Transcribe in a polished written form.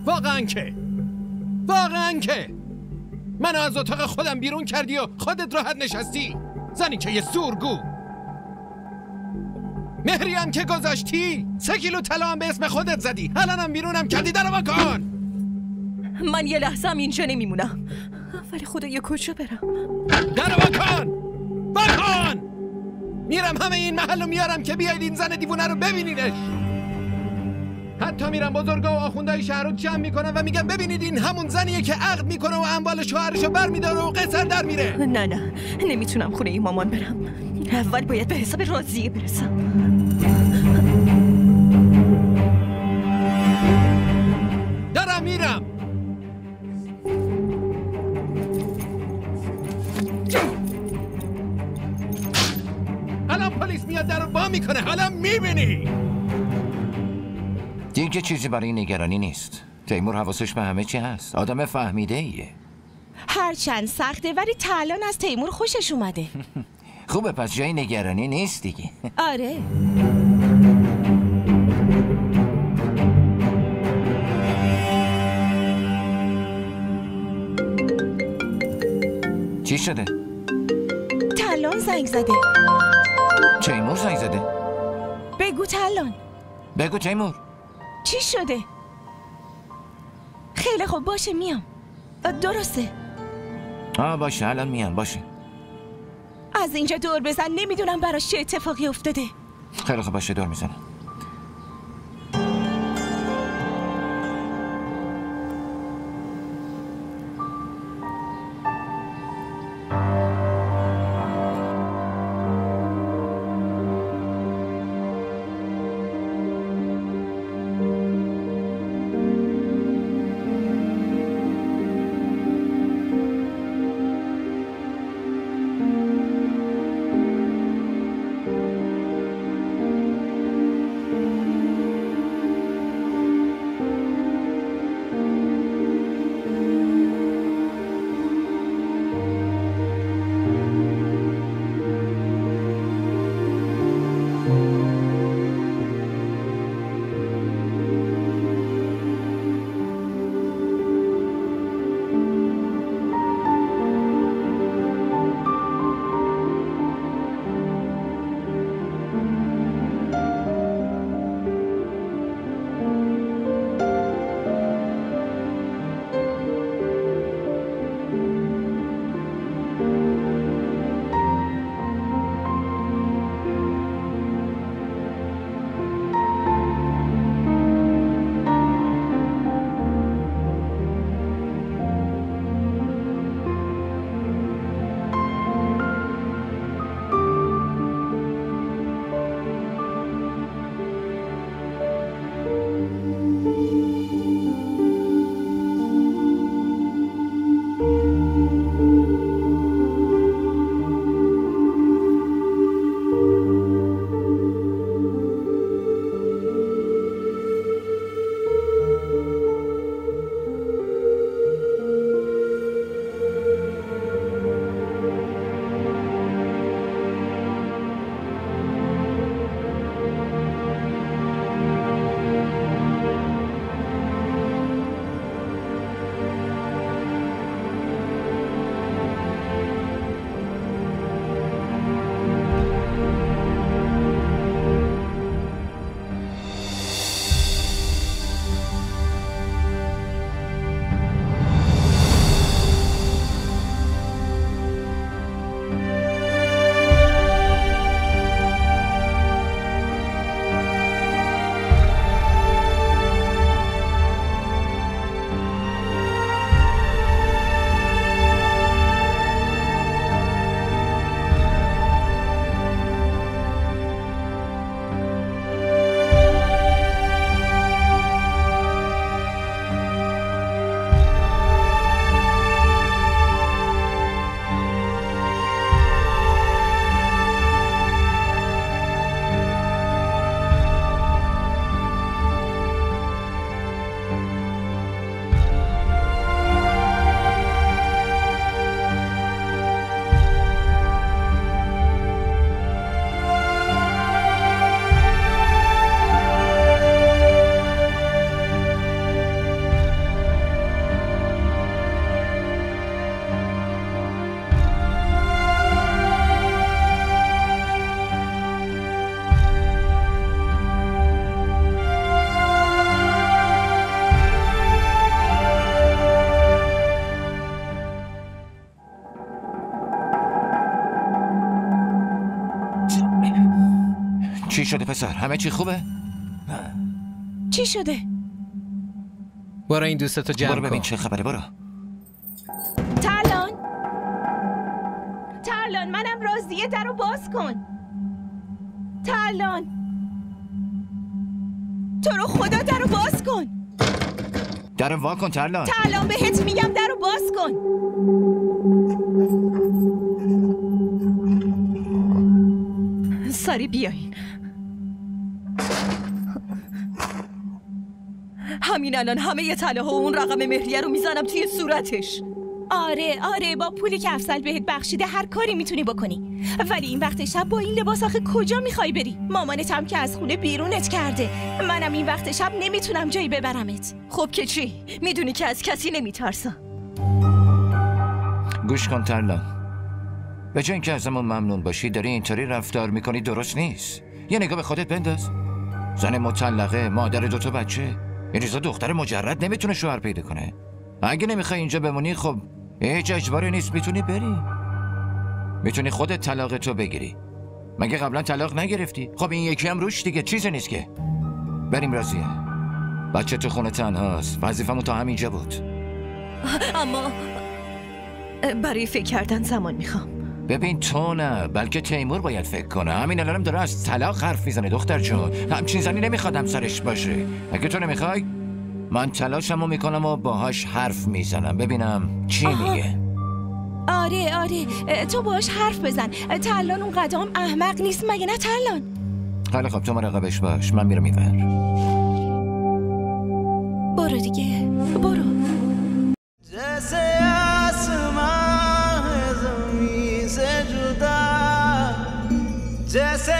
واقعا که منو از اتاق خودم بیرون کردی و خودت راحت نشستی. زنی که یه سورگو. مهری هم که گذاشتی 3 کیلو طلا هم به اسم خودت زدی. الانم بیرونم کردی. درو بکن. من یه لحظه هم اینجا نمیمونم، ولی خدایا کجا برم؟ درو بکن. میرم همه این محلو میارم که بیاید این زن دیوونه رو ببینیدش. حتی میرم بزرگا و آخوندهای شهر رو جمع میکنم و میگم ببینید این همون زنیه که عقد میکنه و اموال شوهرشو برمیداره و قصر در میره. نه نمیتونم خونه این مامان برم. اول باید به حساب راضیه برسم. دارم میرم. الان پلیس میاد در رو با میکنه. حالا میبینی. دیگه چیزی برای نگرانی نیست. تیمور حواسش به همه چی هست. آدم فهمیده ایه. هرچند سخته ولی تا الان از تیمور خوشش اومده. خوبه، پس جای نگرانی نیست دیگه. آره. چی شده؟ تلان زنگ زده. تیمور زنگ زده؟ بگو تلان. بگو تیمور. چی شده؟ خیلی خوب باشه میام. درسته. باشه الان میام. باشه از اینجا دور بزن. نمیدونم براش چه اتفاقی افتاده. خیلی خوب باشه دور میزنم. شده پسر؟ همه چی خوبه؟ چی شده؟ برو این دوستتو جمع برو ببین کن. چه خبره. برو. ترلان منم راضیه، درو باز کن. ترلان تو رو خدا درو باز کن. درو وا کن ترلان. ترلان بهت میگم درو باز کن. سری بیاین. همین الان همه طلاها و اون رقم مهریه رو میزنم توی صورتش. آره با پولی که افضل بهت بخشیده هر کاری میتونی بکنی، ولی این وقت شب با این لباس آخه کجا میخوای بری؟ مامانت هم که از خونه بیرونت کرده، منم این وقت شب نمیتونم جایی ببرمت. خب که چی؟ میدونی که از کسی نمیترسم. گوش کن ترلان، به جای اینکه ازمون ممنون باشی داری اینطوری رفتار میکنی، درست نیست. یه نگاه به خودت بنداز. زن مطلقه، مادر 2 بچه، این روزا دختر مجرد نمیتونه شوهر پیدا کنه. اگه نمیخوای اینجا بمونی خب هیچ اجباری نیست، میتونی بری. میتونی خودت طلاق تو بگیری. مگه قبلا طلاق نگرفتی؟ خب این یکی هم روش دیگه، چیزی نیست که. بریم راضیه. بچه تو خونه تنهاست. وظیفمون تا همینجا بود. اما برای فکر کردن زمان میخوام. ببین تو نه، بلکه تیمور باید فکر کنه. همین الانم داره از طلاق حرف میزنه دختر جون. همچین زنی نمیخواد همسرش باشه. اگه تو نمیخوای من تلاشمو میکنم و باهاش حرف میزنم ببینم چی میگه. آره تو باهاش حرف بزن. ترلان اون قدام احمق نیست مگه نه ترلان؟ خیلی خب تو مراقبش باش، من میرم اینور. برو دیگه برو. जैसे आसमां है ज़मीन से जुदा, जैसे